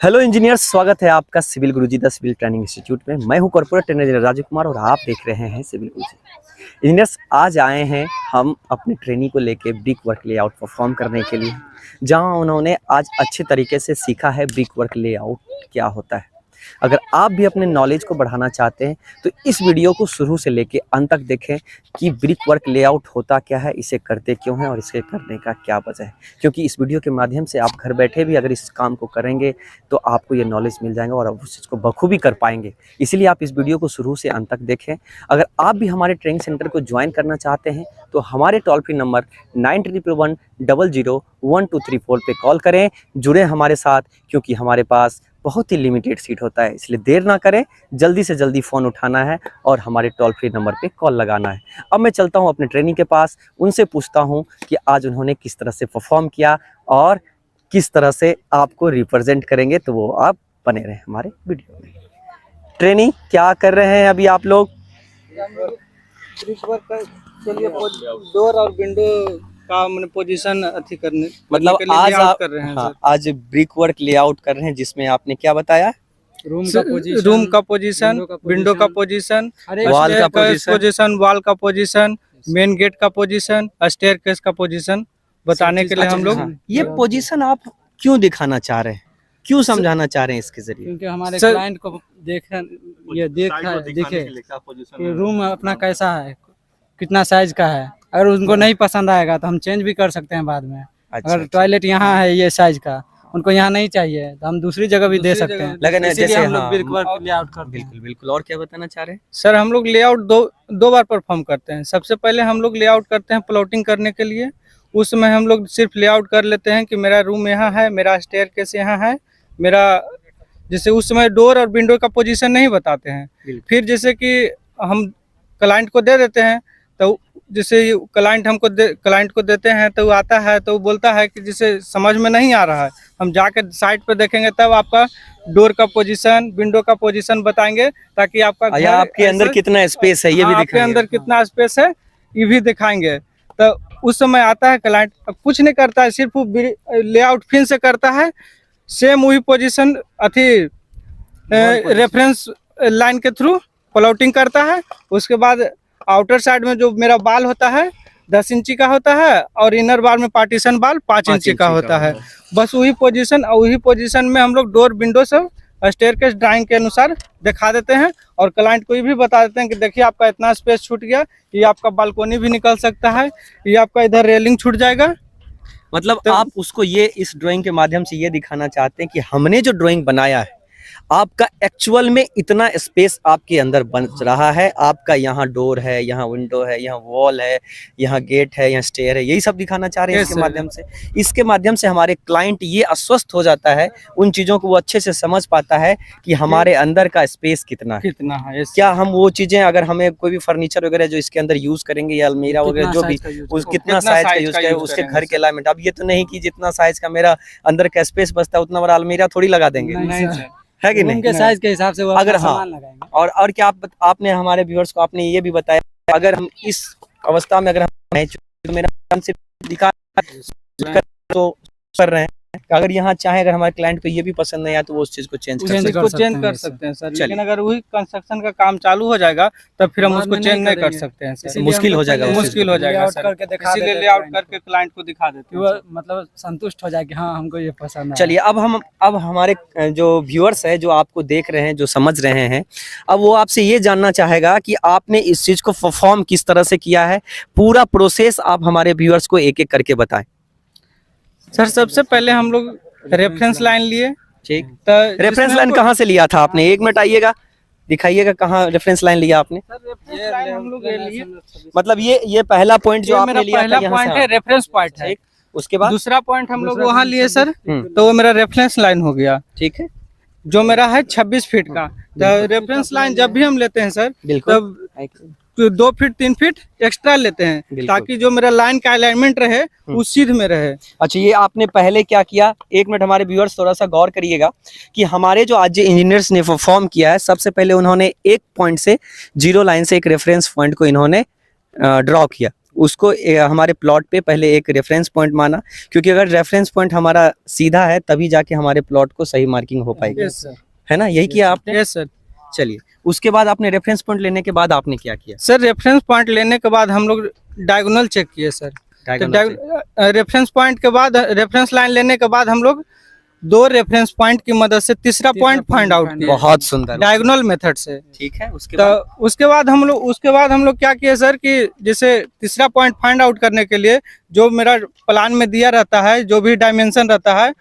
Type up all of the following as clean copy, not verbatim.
Hello engineers, स्वागत है आपका civil Guruji the civil training institute में। मैं हूं कॉर्पोरेट ट्रेनर राजीव कुमार और आप देख रहे हैं सिविल गुरुजी। इंजीनियर्स, आज आए हैं हम अपने ट्रेनिंग को लेके ब्रिक वर्क लेआउट परफॉर्म करने के लिए, जहां उन्होंने आज अच्छे तरीके से सीखा है ब्रिक वर्क लेआउट क्या होता है। अगर आप भी अपने नॉलेज को बढ़ाना चाहते हैं तो इस वीडियो को शुरू से लेके अंत तक देखें कि ब्रिक वर्क लेआउट होता क्या है, इसे करते क्यों हैं और इसे करने का क्या वजह है। क्योंकि इस वीडियो के माध्यम से आप घर बैठे भी अगर इस काम को करेंगे तो आपको ये नॉलेज मिल जाएगा और आप उस चीज़ को बखूबी कर पाएंगे। इसीलिए आप इस वीडियो को शुरू से अंत तक देखें। अगर आप भी हमारे ट्रेनिंग सेंटर को ज्वाइन करना चाहते हैं तो हमारे टोल फ्री नंबर 9111001234 पे कॉल करें, जुड़े हमारे साथ, क्योंकि हमारे पास बहुत ही लिमिटेड सीट होता है। इसलिए देर ना करें, जल्दी से जल्दी फ़ोन उठाना है और हमारे टोल फ्री नंबर पे कॉल लगाना है। अब मैं चलता हूं अपने ट्रेनिंग के पास, उनसे पूछता हूं कि आज उन्होंने किस तरह से परफॉर्म किया और किस तरह से आपको रिप्रेजेंट करेंगे। तो वो आप बने रहें हमारे वीडियो में। ट्रेनिंग क्या कर रहे हैं अभी आप लोग? डोर और विंडो का मैंने पोजीशन अथी करने मतलब के लिए आज लेआउट आप कर रहे हैं। हाँ, आज ब्रिक वर्क लेआउट कर रहे हैं, जिसमें आपने क्या बताया? रूम का पोजीशन, विंडो का पोजीशन, वॉल का पोजीशन, वॉल का पोजीशन, मेन गेट का पोजीशन, स्टेयरकेस का पोजीशन बताने के लिए हम लोग। ये पोजीशन आप क्यों दिखाना चाह रहे हैं, क्यों समझाना चाह रहे हैं इसके जरिए? क्योंकि हमारे क्लाइंट को दिखे कि रूम अपना कैसा है, कितना साइज का है। अगर उनको नहीं पसंद आएगा तो हम चेंज भी कर सकते हैं बाद में। अगर टॉयलेट यहाँ है ये साइज का, उनको यहाँ नहीं चाहिए तो हम दूसरी जगह भी दे सकते हैं। लेकिन जैसे हम लोग ब्रिक वर्क लेआउट करते हैं। बिल्कुल। और क्या बताना चाह रहे हैं सर? हम लोग लेआउट दो बार परफॉर्म करते हैं। सबसे पहले हम लोग लेआउट करते हैं प्लॉटिंग करने के लिए। उसमें हम लोग सिर्फ लेआउट कर लेते हैं कि मेरा रूम यहाँ है, मेरा स्टेयरकेस यहाँ है, मेरा जैसे उस समय डोर और विंडो का पोजीशन नहीं बताते हैं। फिर जैसे कि हम क्लाइंट को दे देते हैं तो जैसे क्लाइंट को देते हैं तो वो आता है तो वो बोलता है कि जिसे समझ में नहीं आ रहा है, हम जाकर साइट पे देखेंगे तब आपका डोर का पोजीशन, विंडो का पोजीशन बताएंगे, ताकि आपका घर आपके अंदर कितना स्पेस है ये भी दिखाएंगे। आपके अंदर कितना स्पेस है ये भी दिखाएंगे। तो उस समय आता है क्लाइंट, कुछ नहीं करता है, सिर्फ लेआउट फिर से करता है, सेम वही पोजीशन अथी रेफरेंस लाइन के थ्रू प्लॉटिंग करता है। उसके बाद आउटर साइड में जो मेरा बाल होता है 10 इंची का होता है और इनर बाल में पार्टीशन बाल 5 इंची का होता है। बस वही पोजीशन में हम लोग डोर विंडो सब स्टेयरकेस ड्राइंग के अनुसार दिखा देते हैं और क्लाइंट को ये भी बता देते हैं कि देखिए आपका इतना स्पेस छूट गया, ये आपका बालकोनी भी निकल सकता है, ये आपका इधर रेलिंग छूट जाएगा। मतलब तो आप उसको ये इस ड्राइंग के माध्यम से ये दिखाना चाहते हैं कि हमने जो ड्राइंग बनाया है आपका एक्चुअल में इतना स्पेस आपके अंदर बन रहा है। आपका यहाँ डोर है, यहाँ विंडो है, यहाँ वॉल है, यहाँ गेट है, यहाँ स्टेयर है, यही सब दिखाना चाह रहे हैं इसके माध्यम से। इसके माध्यम से हमारे क्लाइंट ये आश्वस्त हो जाता है, उन चीज़ों को वो अच्छे से समझ पाता है कि हमारे अंदर का स्पेस कितना है। क्या हम वो चीज़ें, अगर हमें कोई भी फर्नीचर वगैरह जो इसके अंदर यूज़ करेंगे या अलमीरा वगैरह जो भी, कितना साइज का यूज़ करें, उसके घर के अलाइनमेंट। अब ये तो नहीं कि जितना साइज का मेरा अंदर का स्पेस बचता है उतना बड़ा अलमीरा थोड़ी लगा देंगे, है कि नहीं? उनके साइज के हिसाब से वो अगर सामान लगाएंगे। और क्या आपने हमारे व्यूअर्स को आपने ये भी बताया, अगर हम इस अवस्था में अगर हम नहीं तो मेरा से दिखा तो कर रहे हैं, अगर यहाँ चाहे अगर हमारे क्लाइंट को ये भी पसंद नहीं आया तो वो उस चीज को चेंज कर सकते हैं सर। लेकिन अगर वही कंस्ट्रक्शन का काम चालू हो जाएगा तब फिर हम उसको चेंज नहीं कर सकते हैं सर। मुश्किल हो जाएगा सर। इसीलिए लेआउट करके क्लाइंट को दिखा देते हैं, मतलब संतुष्ट हो जाए कि हाँ हमको ये पसंद है। चलिए अब हमारे जो व्यूअर्स है, जो आपको देख रहे हैं, जो समझ रहे हैं, अब वो आपसे ये जानना चाहेगा कि आपने इस चीज को परफॉर्म किस तरह से किया है। पूरा प्रोसेस आप हमारे व्यूअर्स को एक एक करके बताएं। सर सबसे पहले हम लोग रेफरेंस लाइन लिए। ठीक, तो रेफरेंस लाइन कहाँ से लिया था आपने? 1 मिनट आइएगा, दिखाइएगा कहाँ रेफरेंस लाइन लिया आपने। हम लोग मतलब ये पहला पॉइंट जो आपने लिया था, यहाँ पॉइंट है रेफरेंस पॉइंट है। उसके बाद दूसरा पॉइंट हम लोग वहाँ लिए सर, तो वो मेरा रेफरेंस लाइन हो गया। ठीक है, जो मेरा है 26 फीट का। तो रेफरेंस लाइन जब भी हम लेते हैं सर, तब 2 फीट 3 फीट एक्स्ट्रा लेते हैं, ताकि जो मेरा लाइन का अलाइनमेंट रहे वो सीध में रहे। अच्छा, ये आपने पहले क्या किया? 1 मिनट हमारे व्यूअर्स थोड़ा सा गौर करिएगा कि हमारे जो आज इंजीनियर्स ने परफॉर्म किया है, सबसे पहले उन्होंने एक पॉइंट से 0 लाइन से एक रेफरेंस पॉइंट को इन्होंने ड्रॉ किया। उसको हमारे प्लॉट पे पहले एक रेफरेंस पॉइंट माना, क्योंकि अगर रेफरेंस पॉइंट हमारा सीधा है तभी जाके हमारे प्लॉट को सही मार्किंग हो पाएगी, यस सर, है ना? यही किया आपने? Yes sir. चलिए, उसके बाद आपने रेफरेंस पॉइंट लेने के बाद आपने क्या किया? सर रेफरेंस पॉइंट लेने के बाद हम लोग डायगोनल चेक किए सर। तो रेफरेंस पॉइंट के बाद रेफरेंस लाइन लेने के बाद हम लोग 2 रेफरेंस पॉइंट की मदद से तीसरा पॉइंट फाइंड आउट किया बहुत सुंदर, डायगोनल मेथड से। ठीक है। उसके तो बाद उसके बाद हम लोग क्या किए सर कि जैसे तीसरा पॉइंट फाइंड आउट करने के लिए जो मेरा प्लान में दिया रहता है, जो भी डायमेंशन रहता है,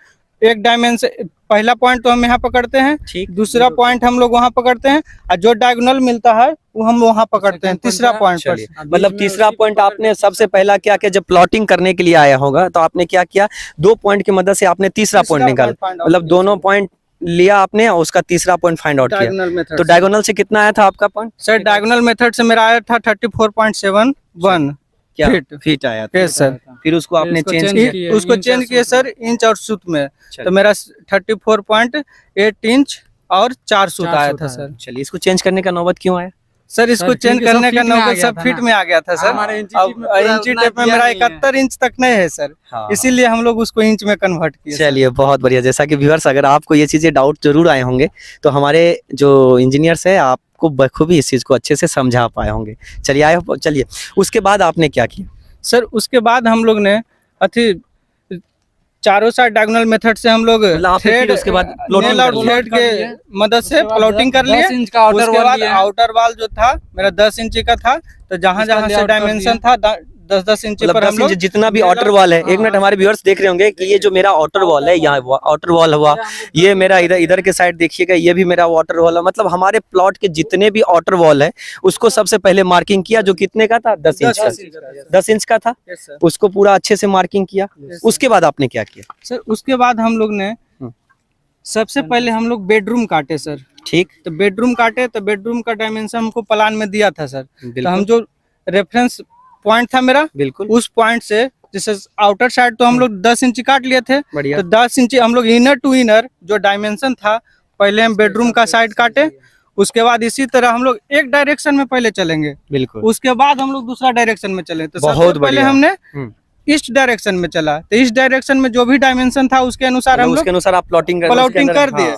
एक डायमेंशन पहला पॉइंट तो हम यहाँ पकड़ते हैं, ठीक, दूसरा पॉइंट हम लोग वहाँ पकड़ते हैं, और जो डायगोनल मिलता है वो हम वहाँ पकड़ते हैं तीसरा पॉइंट पर। चलिए, मतलब तीसरा पॉइंट आपने सबसे पहला क्या किया? जब प्लॉटिंग करने के लिए आया होगा तो आपने क्या किया? 2 पॉइंट की मदद से आपने तीसरा पॉइंट निकाला, मतलब दोनों पॉइंट लिया आपने और उसका तीसरा पॉइंट फाइंड आउट किया। डायगोनल मेथड तो डायगोनल से कितना आया था आपका पॉइंट? सर डायगोनल मेथड से मेरा आया था 34.71 क्या फीट। फीट आया था? Yes sir. फिर उसको आपने उसको चेंज change किया? उसको चेंज किए सर इंच और सूत में, चलिए। तो मेरा 34.8 इंच और 4 सूत आया था सर। चलिए, इसको चेंज करने का नौबत क्यों आया? सर इसको सर, चेंज क्योंकि सब करने का फीट में आ नौबत गया सब था फीट ना। में आ गया था सर। हमारे इंची टेप में पूरा इंची उतना टेप में दिया मेरा नहीं है। 71 इंच तक नहीं है सर, हाँ। इसीलिए हम लोग उसको इंच में कन्वर्ट किए सर। चलिए, बहुत बढ़िया। जैसा कि व्यूअर्स, अगर आपको ये चीज़ें डाउट जरूर आए होंगे तो हमारे जो इंजीनियर्स है आपको बखूबी इस चीज़ को अच्छे से समझा पाए होंगे। चलिए आए हो। चलिए, उसके बाद आपने क्या किया? सर उसके बाद हम लोग ने अथी चारों साइड डायगोनल मेथड से हम लोग मतलब आपने फिर उसके बाद plotting नेल और कर लिया। थ्रेड के मदद से प्लॉटिंग कर लिए। 10 इंच का आउटर उसके वॉल बाद लिया। आउटर वॉल जो था मेरा 10 इंची का था, तो जहाँ उसका जहाँ से layout कर डायमेंशन था 10-10 इंची मतलब पर 10 हम लोग इंच जितना भी आउटर वॉल है, एक मिनट, हमारे व्यूअर्स देख रहे होंगे कि ये जो मेरा आउटर वॉल है, यहाँ आउटर वॉल हुआ, ये मेरा इधर के साइड देखिएगा, ये भी मेरा वाटर वॉल है। मतलब हमारे प्लॉट के जितने भी आउटर वॉल है उसको सबसे पहले मार्किंग किया, जो कितने का था? 10 इंच का। 10 इंच का था, Yes, sir. उसको पूरा अच्छे से मार्किंग किया। sir. उसके बाद आपने क्या किया? सर उसके बाद हम लोग ने सबसे पहले हम लोग बेडरूम काटे सर। ठीक, तो बेडरूम काटे तो बेडरूम का डायमेंशन हमको प्लान में दिया था सर। तो हम बिल्कुल जो रेफरेंस पॉइंट था मेरा, बिल्कुल उस पॉइंट से जैसे आउटर साइड तो हम लोग 10 इंची काट लिए थे, बढ़िया। तो 10 इंची हम लोग इनर टू इनर जो डायमेंशन था पहले हम बेडरूम का साइड काटे। उसके बाद इसी तरह हम लोग एक डायरेक्शन में पहले चलेंगे, बिल्कुल उसके बाद हम लोग दूसरा डायरेक्शन में चले। तो बहुत सबसे पहले बढ़िया। हमने ईस्ट डायरेक्शन में चला, तो ईस्ट डायरेक्शन में जो भी डायमेंशन था उसके अनुसार हम मतलब लोग उसके अनुसार आप प्लॉटिंग प्लॉटिंग कर दिए।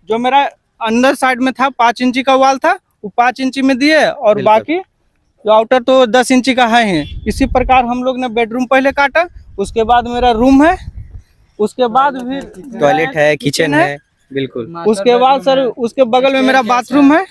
जो मेरा अंदर साइड में था 5 इंची का वॉल था, वो 5 इंची में दिए, और बिल्कुल। बाकी जो आउटर तो 10 इंची का है ही। इसी प्रकार हम लोग ने बेडरूम पहले काटा, उसके बाद मेरा रूम है, उसके बाद भी टॉयलेट है, किचन है, बिल्कुल। उसके बाद सर उसके बगल में मेरा बाथरूम है,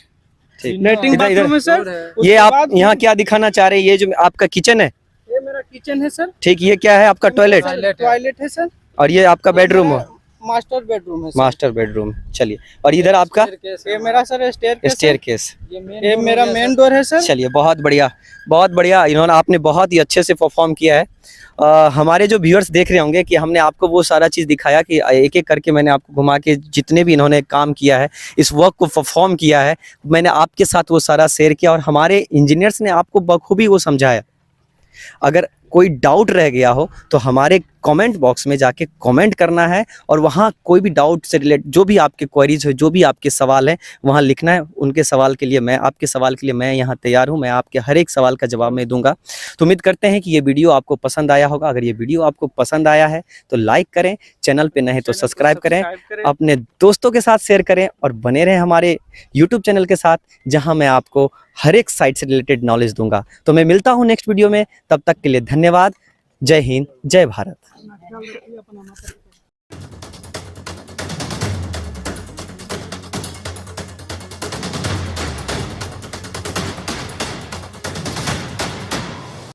ठीक। लेटरिन इधर- बाथरूम है सर। ये उसके आप बाद यहाँ क्या दिखाना चाह रहे हैं? ये जो आपका किचन है, ये मेरा किचन है सर। ठीक, ये क्या है? आपका टॉयलेट, टॉयलेट है सर, और ये आपका बेडरूम है, मास्टर बेडरूम है सर। Master bedroom. चलिए, और इधर आपका ये मेरा सर स्टेयर स्टेयरकेस। ये मेरा मेन डोर है सर। चलिए, बहुत बढ़िया, बहुत बढ़िया। इन्होंने आपने बहुत ही अच्छे से परफॉर्म किया है। हमारे जो व्यूअर्स देख रहे होंगे कि हमने आपको वो सारा चीज़ दिखाया कि एक एक करके मैंने आपको घुमा के जितने भी इन्होंने काम किया है, इस वर्क को परफॉर्म किया है, मैंने आपके साथ वो सारा शेयर किया और हमारे इंजीनियर्स ने आपको बखूबी वो समझाया। अगर कोई डाउट रह गया हो तो हमारे कमेंट बॉक्स में जाके कमेंट करना है, और वहाँ कोई भी डाउट से रिलेट जो भी आपके क्वेरीज हो, जो भी आपके सवाल हैं, वहाँ लिखना है। उनके सवाल के लिए मैं, आपके सवाल के लिए मैं यहाँ तैयार हूँ। मैं आपके हर एक सवाल का जवाब मैं दूंगा। तो उम्मीद करते हैं कि ये वीडियो आपको पसंद आया होगा। अगर ये वीडियो आपको पसंद आया है तो लाइक करें, चैनल पे नए तो सब्सक्राइब करें, अपने दोस्तों के साथ शेयर करें, और बने रहें हमारे यूट्यूब चैनल के साथ, जहां मैं आपको हर एक साइट से रिलेटेड नॉलेज दूंगा। तो मैं मिलता हूं नेक्स्ट वीडियो में, तब तक के लिए धन्यवाद। जय हिंद, जय भारत।